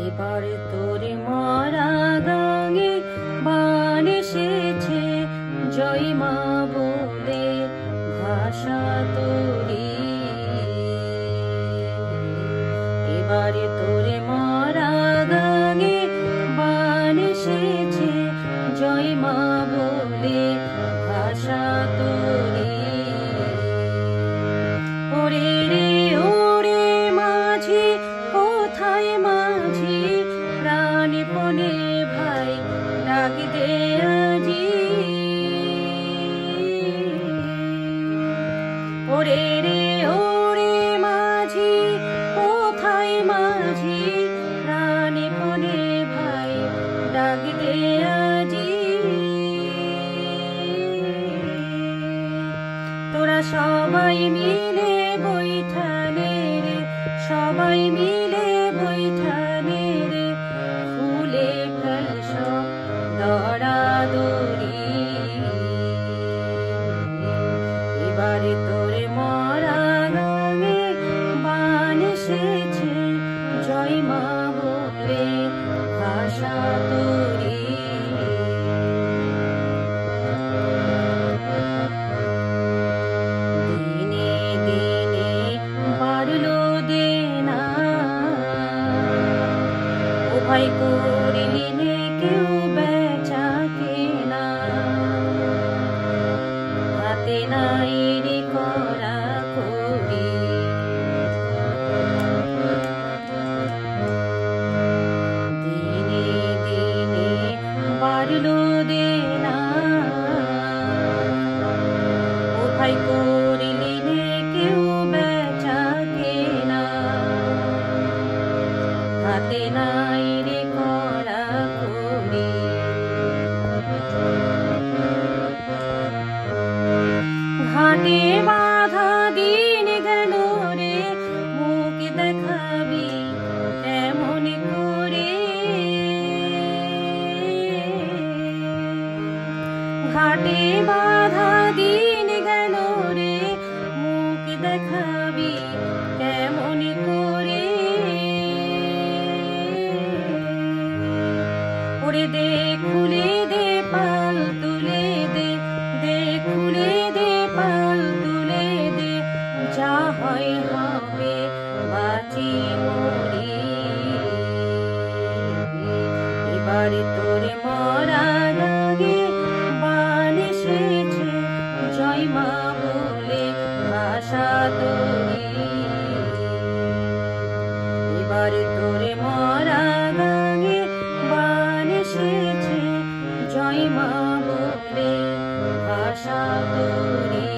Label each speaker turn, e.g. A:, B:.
A: এবার তোরে মরা গাঙে বান এসেছে, জয় মা বলে ভাষা তোরি। এবারে তোরে মরা গাঙে বান এসেছে, জয় মা বলে ভাষা তোরি। ওরে রে ওরে মাঝি, কোথায় মাঝি, প্রাণপণে ভাই ডাক দে আজি। ওরে রে ওরে মাঝি, কোথায় মাঝি, প্রাণপণে ভাই ডাক দে আজি। তোরা সবাই মিলে বৈঠানে রে, সবাই মিলে বৈঠানে রে, ফুলে ফেল সব দরাদরি। এবারে তোরে মরা গাঙে বান এসেছে, জয় মা বলে ভাষা তোরি। দিনে দিনে বাড়লো দেনা, উভয় করিলি নে কেউ বেচা কেনা। হাতে নাই রে করা করি, দিনে দিনে বাড়লো দেনা, উভয় করিলি নে কেউ বেচা কেনা। হাতে নাই রে করা করি। ঘাটে বাধা দিন গেল রে, মুখ দেখাবি এমন করে। ঘাটে বাধা দিন গেল রে, মুখ দেখাবি কেমন করে। ওরে দে খুলে দে পাল তুলে দে, দে খুলে দে পাল তুলে দে, যা হয় হবে বাঁচি মরি। এবারে তোরে মরা গাঙে বান এসেছে, জয় মা বলে ভাষা তোরি। এবারে তোরে মরা গাঙে বান এসেছে, জয় মা বলে ভাষা তোরি।